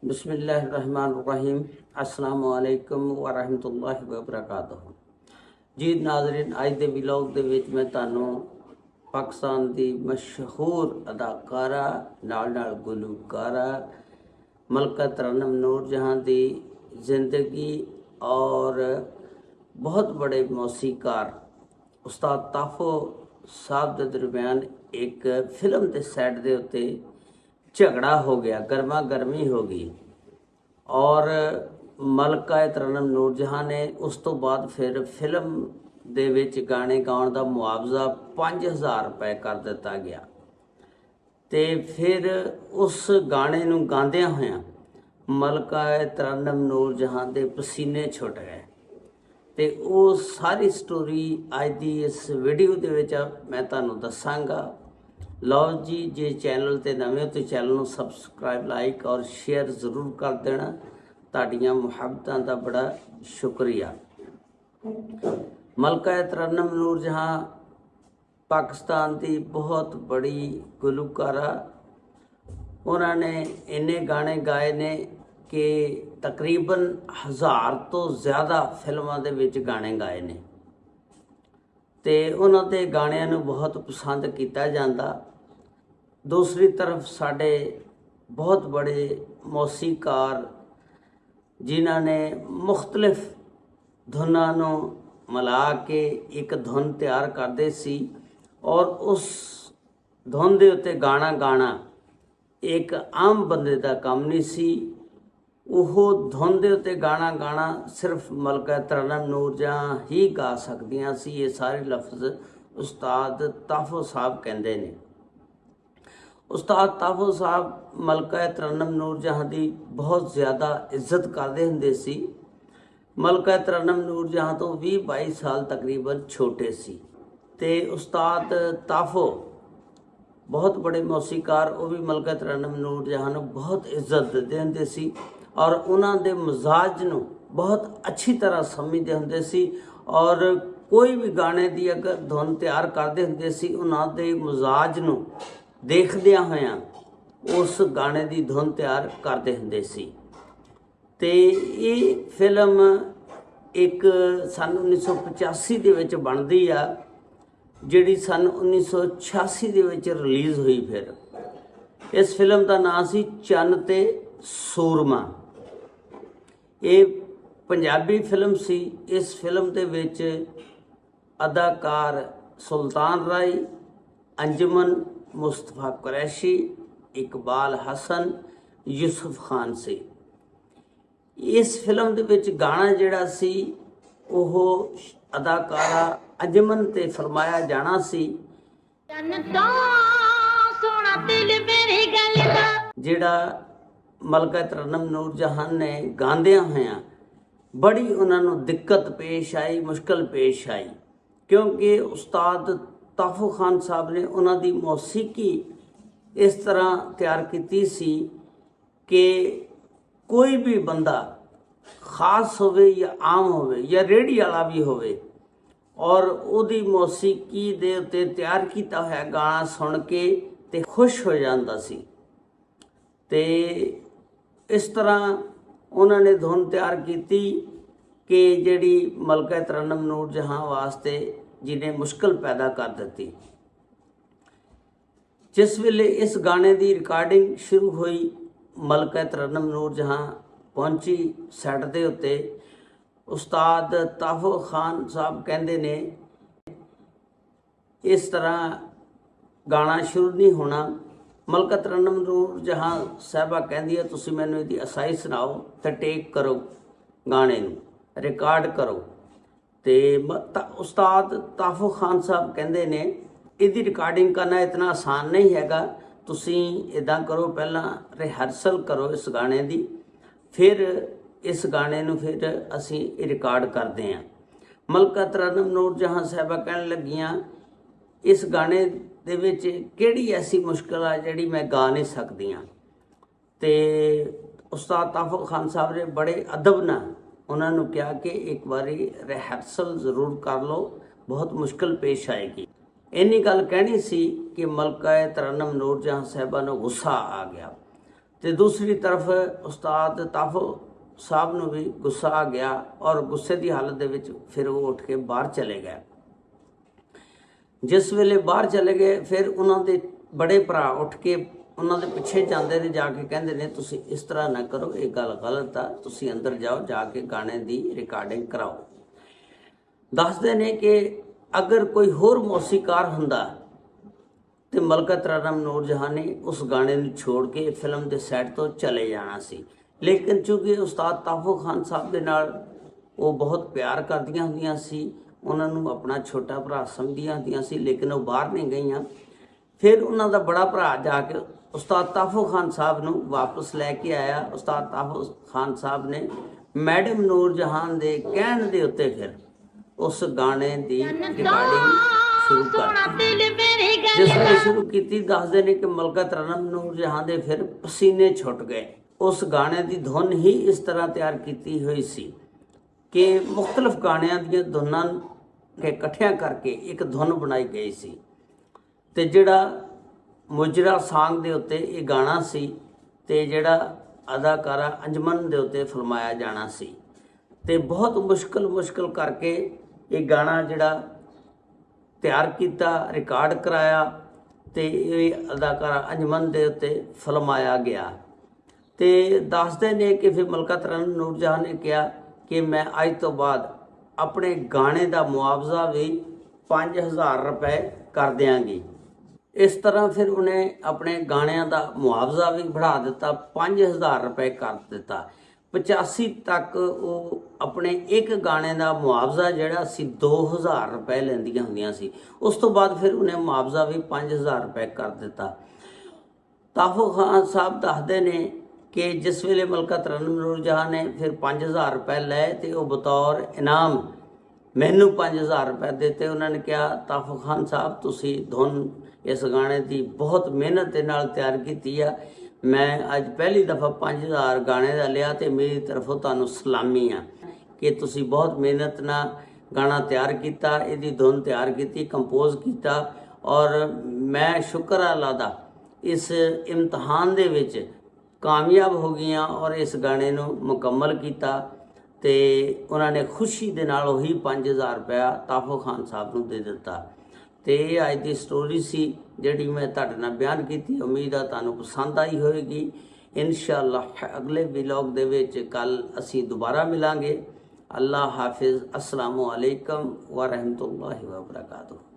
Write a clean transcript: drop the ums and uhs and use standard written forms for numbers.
बिस्मिल्लाहिर्रहमानिर्रहीम। अस्सलामु अलैकुम वरहमतुल्लाहि वबरकातुहू। जी नाज़रीन, अज के व्लॉग दे विच मैं तुहानू पाकिस्तान की मशहूर अदाकारा नाल नाल गुलकारा मलका तरन्नुम नूरजहां की जिंदगी और बहुत बड़े मौसीकार उस्ताद ताफो साहब के दरम्यान एक फिल्म के सैट के उत्ते झगड़ा हो गया, गर्मा गर्मी हो गई और मलका तरन्नुम नूरजहां ने उस तो बाद फिर फिल्म दे विच गाने गाउण दा मुआवजा 5000 रुपए कर दिता गया। ते फिर उस गाने नूं गांदियां होइयां मलका तरन्नुम नूरजहां दे पसीने छुट गए। ते वो सारी स्टोरी अज दी इस वीडियो दे विच मैं तुहानूं दस्सांगा। लो जी, जे चैनल ते नवे हो तो चैनल नूं सबसक्राइब, लाइक और शेयर जरूर कर देना। तुहाडीआं मुहब्बतां दा बड़ा शुक्रिया। मलका तरन्नुम नूरजहां पाकिस्तान की बहुत बड़ी गुलकारा। उन्होंने इन्ने गाने गाए ने कि तकरीबन 1000 तो ज़्यादा फिल्मों दे विच गाने गाए ने ते उन्हां दे गाणिਆਂ ਨੂੰ बहुत पसंद किया जाता। दूसरी तरफ साडे बहुत बड़े मौसीकार जिन्हां ने मुख्तलिफ धुनां नूं मिला के एक धुन तैयार करते सी और उस धुन दे उत्ते गाना गाना एक आम बंदे दा काम नहीं सी। वो धुन दे उत्ते गाना गाना सिर्फ मलका तरन्नुम नूरजहां ही गा सकदियां सी। ये सारे लफ्ज़ उस्ताद ताफो साहब कहंदे ने। उस्ताद ताफो साहब मलका तरन्नुम नूरजहां की बहुत ज़्यादा इज्जत करते हुंदे सी। मलका तरन्नुम नूरजहां तो 20-22 साल तकरीबन छोटे सी ते उस्ताद ताफो बहुत बड़े मौसीकार, वो भी मलका तरन्नुम नूरजहां नूं बहुत इज्जत देते हुंदे सी और उन्हां दे मजाज नूं बहुत अच्छी तरह समझते हुंदे सी। और कोई भी गाने की अगर धुन तैयार करते हुंदे सी उन्हां दे मजाज नूं देखदियां होइयां उस गाने की धुन तैयार करते हुंदे सी। ते ये फिल्म एक सन 1985 दे विच बनदी आ, जिहड़ी सन 1986 दे विच रिलीज़ हुई। फिर इस फिल्म का नाम सी चन्न ते सूरमा। ये पंजाबी फिल्म सी। इस फिल्म दे विच अदाकार सुल्तान राय, अंजुमन, मुस्तफा कुरैशी, इकबाल हसन, यूसुफ खान से। इस फिल्म दे विच गाना जिहड़ा सी ओह अदाकारा अंजुमन ते फरमाया जाना सी, जिहड़ा मलका तरन्नुम नूरजहां ने गांदियां होइयां बड़ी उन्होंने दिक्कत पेश आई, मुश्किल पेश आई, क्योंकि उस्ताद ताफो खान साहब ने उन्होंने मौसीकी इस तरह तैयार की सी कि कोई भी बंदा खास होवे या आम होवे या रेहड़ी वाला भी होवे और उहदी मौसीकी दे उत्ते तैयार किया होया गाना सुन के ते खुश हो जाता सी। ते इस तरह उन्होंने धुन तैयार की कि जिहड़ी मलका तरन्नुम नूरजहां वास्ते जिन्हें मुश्किल पैदा कर दी। जिस वेले इस गाने की रिकॉर्डिंग शुरू हुई मलका तरन्नुम नूरजहां पहुंची सैट दे उत्ते। उस्ताद ताफो खान साहब कहंदे ने इस तरह गाना शुरू नहीं होना। मलका तरन्नुम नूरजहां साहबा कहंदी है तुसीं मैनूं इहदी असाई सुनाओ ते टेक करो, गाने नूं रिकॉर्ड करो। ते उस्ताद ताफो खान साहब कहंदे ने इहदी रिकॉर्डिंग करना इतना आसान नहीं हैगा, तुसीं इदां करो पहला रिहर्सल करो इस गाने दी, फिर इस गाने नूं फिर असीं रिकॉर्ड करते हैं। मलका तरन्नुम नूरजहां साहबा कहण लगियां इस गाने दे विच किहड़ी ऐसी मुश्किल आ जिहड़ी मैं गा नहीं सकदियां। ते उस्ताद ताफो खान साहब ने बड़े अदब नाल उन्होंने कहा कि एक बारी रिहर्सल जरूर कर लो, बहुत मुश्किल पेश आएगी। ਇੰਨੀ ਗੱਲ ਕਹਿਣੀ ਸੀ ਕਿ ਮਲਕਾ ਤਰਨਮ ਨੂਰ ਜਹਾਂ ਸਾਹਿਬਾ ਨੂੰ ਗੁੱਸਾ ਆ ਗਿਆ ਤੇ ਦੂਸਰੀ ਤਰਫ ਉਸਤਾਦ ਤਾਫੋ ਸਾਹਿਬ ਨੂੰ ਵੀ ਗੁੱਸਾ ਆ ਗਿਆ ਔਰ ਗੁੱਸੇ ਦੀ ਹਾਲਤ ਦੇ ਵਿੱਚ ਫਿਰ ਉਹ ਉੱਠ ਕੇ ਬਾਹਰ ਚਲੇ ਗਏ। ਜਿਸ ਵੇਲੇ ਬਾਹਰ ਚਲੇ ਗਏ ਫਿਰ ਉਹਨਾਂ ਦੇ ਬੜੇ ਭਰਾ ਉੱਠ ਕੇ ਉਹਨਾਂ ਦੇ ਪਿੱਛੇ ਜਾਂਦੇ ਨੇ, ਜਾ ਕੇ ਕਹਿੰਦੇ ਨੇ ਤੁਸੀਂ ਇਸ ਤਰ੍ਹਾਂ ਨਾ ਕਰੋ, ਇਹ ਗੱਲ ਗਲਤ ਆ, ਤੁਸੀਂ ਅੰਦਰ ਜਾਓ, ਜਾ ਕੇ ਗਾਣੇ ਦੀ ਰਿਕਾਰਡਿੰਗ ਕਰਾਓ। ਦੱਸਦੇ ਨੇ ਕਿ ਅਗਰ ਕੋਈ ਹੋਰ ਮੌਸੀਕਾਰ ਹੁੰਦਾ ਤੇ ਮਲਕਾ ਤਰਨਮ ਨੂਰ ਜਹਾਂ ਨੇ ਉਸ ਗਾਣੇ ਨੂੰ ਛੋੜ ਕੇ ਫਿਲਮ ਦੇ ਸੈੱਟ ਤੋਂ ਚਲੇ ਜਾਣਾ ਸੀ, ਲੇਕਿਨ ਚूँकि ਉਸਤਾਦ ਤਾਫੋ ਖਾਨ ਸਾਹਿਬ ਦੇ ਨਾਲ ਉਹ ਬਹੁਤ ਪਿਆਰ ਕਰਦੀਆਂ ਹੁੰਦੀਆਂ ਸੀ, ਉਹਨਾਂ ਨੂੰ ਆਪਣਾ ਛੋਟਾ ਭਰਾ ਸਮਝਦੀਆਂ ਹੁੰਦੀਆਂ ਸੀ, ਲੇਕਿਨ ਉਹ ਬਾਹਰ ਨਹੀਂ ਗਈਆਂ। ਫਿਰ ਉਹਨਾਂ ਦਾ ਬੜਾ ਭਰਾ ਜਾ ਕੇ ਉਸਤਾਦ ਤਾਫੋ ਖਾਨ ਸਾਹਿਬ ਨੂੰ ਵਾਪਸ ਲੈ ਕੇ ਆਇਆ। ਉਸਤਾਦ ਤਾਫੋ ਖਾਨ ਸਾਹਿਬ ਨੇ ਮੈਡਮ ਨੂਰ ਜਹਾਂ ਦੇ ਕਹਿਣ ਦੇ ਉੱਤੇ ਫਿਰ ਉਸ ਗਾਣੇ ਦੀ ਰਿਕਾਰਡਿੰਗ ਸ਼ੁਰੂ ਕਰ ਦਿੱਤੀ। ਜਿਸ ਨੇ ਸ਼ੁਰੂ ਕੀਤੀ, ਦੱਸਦੇ ਨੇ ਕਿ ਮਲਕਾ ਤਰਨਮ ਨੂਰ ਜਹਾਂ ਦੇ ਫਿਰ ਪਸੀਨੇ ਛੁੱਟ ਗਏ। ਉਸ ਗਾਣੇ ਦੀ ਧੁਨ ਹੀ ਇਸ ਤਰ੍ਹਾਂ ਤਿਆਰ ਕੀਤੀ ਹੋਈ ਸੀ ਕਿ ਮੁxtਲਫ ਗਾਣਿਆਂ ਦੀਆਂ ਧੁਨਾਂ ਕੇ ਇਕੱਠਿਆਂ ਕਰਕੇ ਇੱਕ ਧੁਨ ਬਣਾਈ ਗਈ ਸੀ ਤੇ ਜਿਹੜਾ ਮੁਜਰਾ ਸਾਂਗ ਦੇ ਉੱਤੇ ਇਹ ਗਾਣਾ ਸੀ ਤੇ ਜਿਹੜਾ ਅਦਾਕਾਰਾ ਅੰਜਮਨ ਦੇ ਉੱਤੇ ਫਿਲਮਾਇਆ ਜਾਣਾ ਸੀ ਤੇ ਬਹੁਤ ਮੁਸ਼ਕਲ ਕਰਕੇ ਇਹ ਗਾਣਾ ਜਿਹੜਾ ਤਿਆਰ ਕੀਤਾ, ਰਿਕਾਰਡ ਕਰਾਇਆ ਤੇ ਇਹ ਅਦਾਕਾਰਾ ਅੰਜਮਨ ਦੇ ਉੱਤੇ ਫਿਲਮਾਇਆ ਗਿਆ। ਤੇ ਦੱਸਦੇ ਨੇ ਕਿ ਫਿਰ ਮਲਕਾ ਤਰਨਮ ਨੂਰ ਜਹਾਂ ਨੇ ਕਿਹਾ ਕਿ ਮੈਂ ਅੱਜ ਤੋਂ ਬਾਅਦ ਆਪਣੇ ਗਾਣੇ ਦਾ ਮੁਆਵਜ਼ਾ ਵੀ 5000 ਰੁਪਏ ਕਰ ਦਿਆਂਗੀ। ਇਸ ਤਰ੍ਹਾਂ ਫਿਰ ਉਹਨੇ ਆਪਣੇ ਗਾਣਿਆਂ ਦਾ ਮੁਆਵਜ਼ਾ ਵੀ बढ़ा ਦਿੱਤਾ, 5000 ਰੁਪਏ ਕਰ ਦਿੱਤਾ। 85 ਤੱਕ ਉਹ ਆਪਣੇ ਇੱਕ ਗਾਣੇ ਦਾ ਮੁਆਵਜ਼ਾ ਜਿਹੜਾ ਸੀ 2000 ਰੁਪਏ ਲੈਂਦੀਆਂ ਹੁੰਦੀਆਂ ਸੀ। ਉਸ ਤੋਂ ਬਾਅਦ ਫਿਰ ਉਹਨੇ ਮੁਆਵਜ਼ਾ ਵੀ 5000 ਰੁਪਏ ਕਰ ਦਿੱਤਾ। ਤਾਫੋ ਖਾਨ ਸਾਹਿਬ ਦੱਸਦੇ ਨੇ ਕਿ ਜਿਸ ਵੇਲੇ ਮਲਕਾ ਤਰਨਮ ਨੂਰ ਜਹਾਂ ਨੇ ਫਿਰ 5000 ਰੁਪਏ ਲਏ ਤੇ ਉਹ ਬਤੌਰ ਇਨਾਮ ਮੈਨੂੰ 5000 ਰੁਪਏ ਦਿੱਤੇ। ਉਹਨਾਂ ਨੇ ਕਿਹਾ ਤਾਫੋ ਖਾਨ ਸਾਹਿਬ ਤੁਸੀਂ ਧੁਨ ਇਸ ਗਾਣੇ ਦੀ ਬਹੁਤ ਮਿਹਨਤ ਦੇ ਨਾਲ ਤਿਆਰ ਕੀਤੀ ਆ, ਮੈਂ ਅੱਜ ਪਹਿਲੀ ਦਫਾ 5000 ਗਾਣੇ ਦਾ ਲਿਆ ਤੇ ਮੇਰੀ ਤਰਫੋਂ ਤੁਹਾਨੂੰ ਸਲਾਮੀ ਆ ਕਿ ਤੁਸੀਂ ਬਹੁਤ ਮਿਹਨਤ ਨਾਲ ਗਾਣਾ ਤਿਆਰ ਕੀਤਾ, ਇਹਦੀ ਧੁਨ ਤਿਆਰ ਕੀਤੀ, ਕੰਪੋਜ਼ ਕੀਤਾ ਔਰ ਮੈਂ ਸ਼ੁਕਰ ਆ ਅੱਲਾ ਦਾ ਇਸ ਇਮਤਿਹਾਨ ਦੇ ਵਿੱਚ ਕਾਮਯਾਬ ਹੋ ਗਈਆਂ ਔਰ ਇਸ ਗਾਣੇ ਨੂੰ ਮੁਕੰਮਲ ਕੀਤਾ। ਤੇ ਉਹਨਾਂ ਨੇ ਖੁਸ਼ੀ ਦੇ ਨਾਲ ਉਹੀ 5000 ਰੁਪਇਆ ਤਾਫੋ ਖਾਨ ਸਾਹਿਬ ਨੂੰ ਦੇ ਦਿੱਤਾ। ਤੇ ਇਹ ਅੱਜ ਦੀ ਸਟੋਰੀ ਸੀ ਜਿਹੜੀ ਮੈਂ ਤੁਹਾਡੇ ਨਾਲ ਬਿਆਨ ਕੀਤੀ। ਉਮੀਦ ਆ ਤੁਹਾਨੂੰ ਪਸੰਦ ਆਈ ਹੋਵੇਗੀ। ਇਨਸ਼ਾਅੱਲਾ ਅਗਲੇ ਵਲੌਗ ਦੇ ਵਿੱਚ ਕੱਲ ਅਸੀਂ ਦੁਬਾਰਾ ਮਿਲਾਂਗੇ। ਅੱਲਾ ਹਾਫਿਜ਼। अस्सलामु अलैकुम व रहमतुल्लाहि व बरकातुहू।